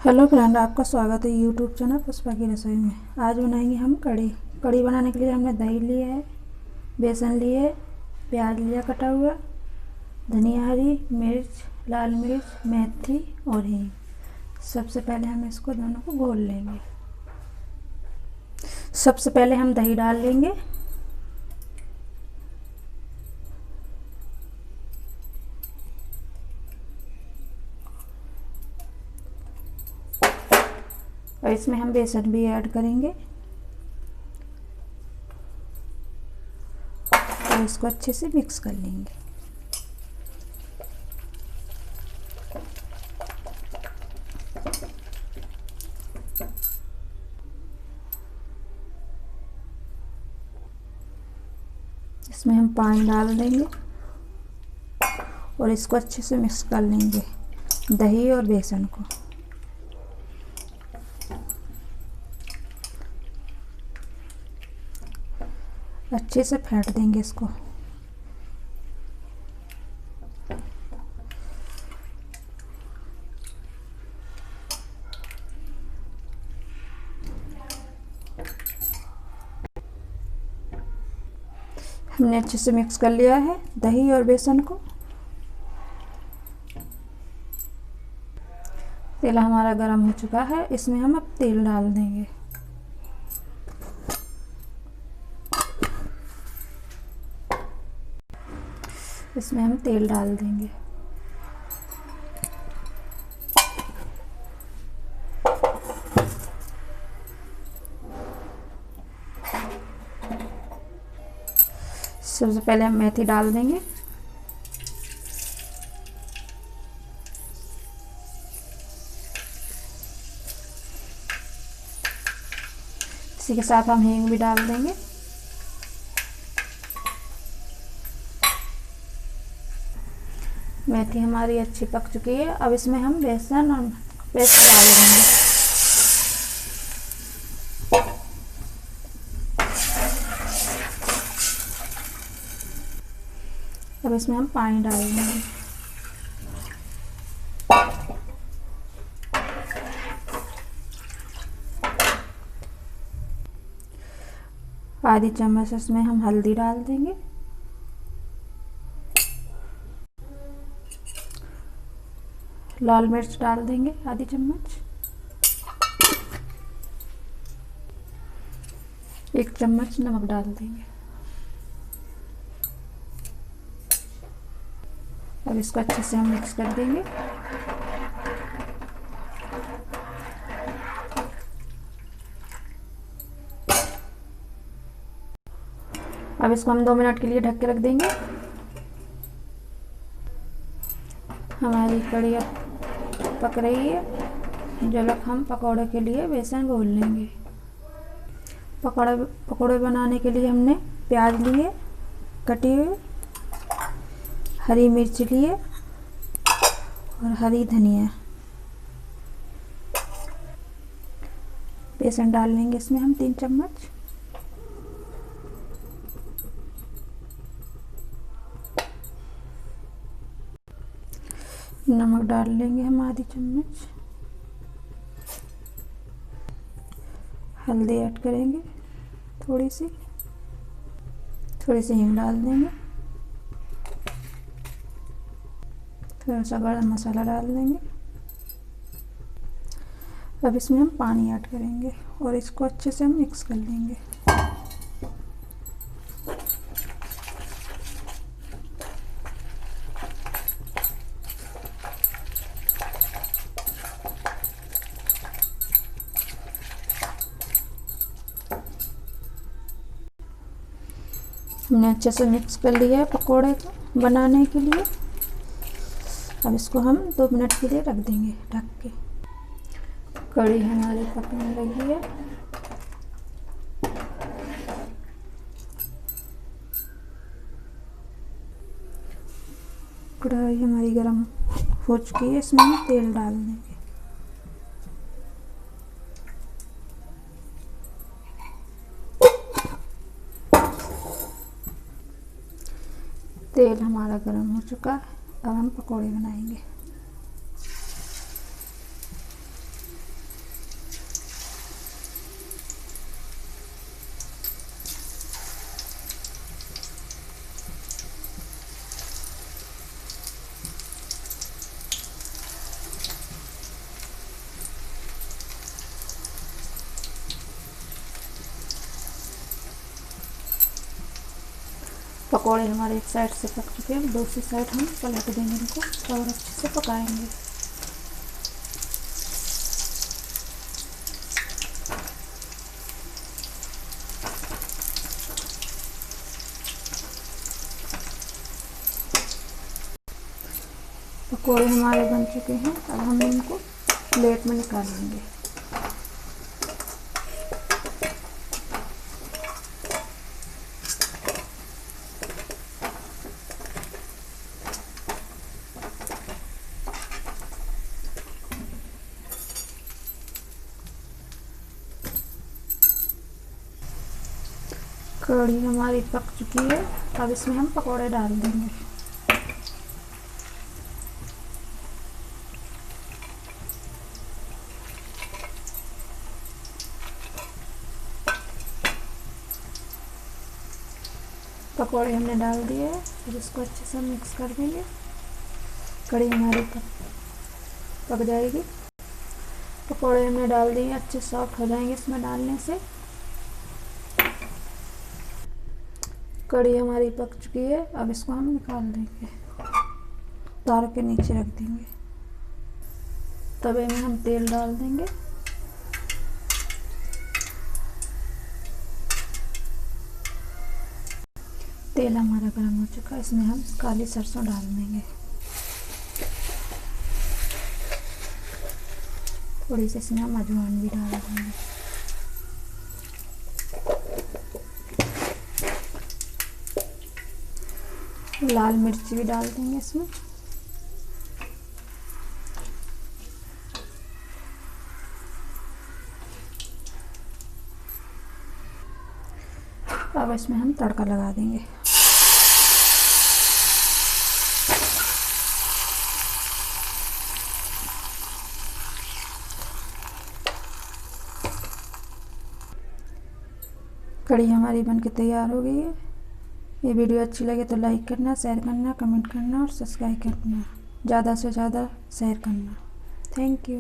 Hello friend, आपका स्वागत है यूट्यूब चैनल पुष्पा की रसोई में। आज बनाएंगे हम कढ़ी। कढ़ी बनाने के लिए हमने दही लिया है, बेसन लिए, प्याज लिया कटा हुआ, धनिया, हरी मिर्च, लाल मिर्च, मेथी और हींग। सबसे पहले हम इसको दोनों को घोल लेंगे। सबसे पहले हम दही डाल लेंगे। और इसमें हम बेसन भी ऐड करेंगे और इसको अच्छे से मिक्स कर लेंगे। इसमें हम पानी डाल देंगे और इसको अच्छे से मिक्स कर लेंगे, दही और बेसन को। अच्छे से फेंट देंगे इसको। हमने अच्छे से मिक्स कर लिया है दही और बेसन को। तेल हमारा गर्म हो चुका है, इसमें हम अब तेल डाल देंगे। इसमें हम तेल डाल देंगे। सबसे पहले हम मेथी डाल देंगे। इसी के साथ हम हींग भी डाल देंगे। मेथी हमारी अच्छी पक चुकी है। अब इसमें हम बेसन और पेस्ट डाल देंगे। अब इसमें हम पानी डाल देंगे। आधी चम्मच इसमें हम हल्दी डाल देंगे। लाल मिर्च डाल देंगे आधी चम्मच। 1 चम्मच नमक डाल देंगे। अब इसको अच्छे से हम मिक्स कर देंगे। अब इसको हम 2 मिनट के लिए ढक के रख देंगे। हमारी कढ़ी पक रही है। जब तक हम पकौड़े के लिए बेसन घोल लेंगे। पकौड़े बनाने के लिए हमने प्याज लिए कटे हुए, हरी मिर्च लिए और हरी धनिया। बेसन डाल लेंगे इसमें हम 3 चम्मच। नमक डाल लेंगे हम आधी चम्मच। हल्दी ऐड करेंगे थोड़ी सी हींग डाल देंगे। थोड़ा सा गरम मसाला डाल देंगे। अब इसमें हम पानी ऐड करेंगे और इसको अच्छे से हम मिक्स कर लेंगे। हमने अच्छे से मिक्स कर लिया है पकोड़े को बनाने के लिए। अब इसको हम 2 मिनट के लिए रख देंगे ढक के। कढ़ी हमारी पकने लगी है। कढ़ाई हमारी गर्म हो चुकी है, इसमें हम तेल डाल देंगे। तेल हमारा गर्म हो चुका है। अब हम पकोड़े बनाएंगे। पकोड़े हमारे एक साइड से पक चुके हैं, दूसरी साइड हम पलट देंगे इनको और अच्छे से पकाएंगे। पकोड़े हमारे बन चुके हैं, अब हम इनको प्लेट में निकाल लेंगे। कढ़ी हमारी पक चुकी है, अब इसमें हम पकोड़े डाल देंगे। पकोड़े हमने डाल दिए, फिर इसको अच्छे से मिक्स कर देंगे। कढ़ी हमारी पक जाएगी। पकोड़े हमने डाल दिए, अच्छे सॉफ्ट हो जाएंगे इसमें डालने से। कढ़ी हमारी पक चुकी है, अब इसको हम निकाल देंगे, तार के नीचे रख देंगे। तवे में हम तेल डाल देंगे। तेल हमारा गर्म हो चुका है, इसमें हम काली सरसों डाल देंगे। थोड़ी सी इसमें हम अजवाइन भी डाल देंगे। लाल मिर्ची भी डाल देंगे इसमें। अब इसमें हम तड़का लगा देंगे। कढ़ी हमारी बनके तैयार हो गई है। ये वीडियो अच्छी लगे तो लाइक करना, शेयर करना, कमेंट करना और सब्सक्राइब करना। ज़्यादा से ज़्यादा शेयर करना। Thank you.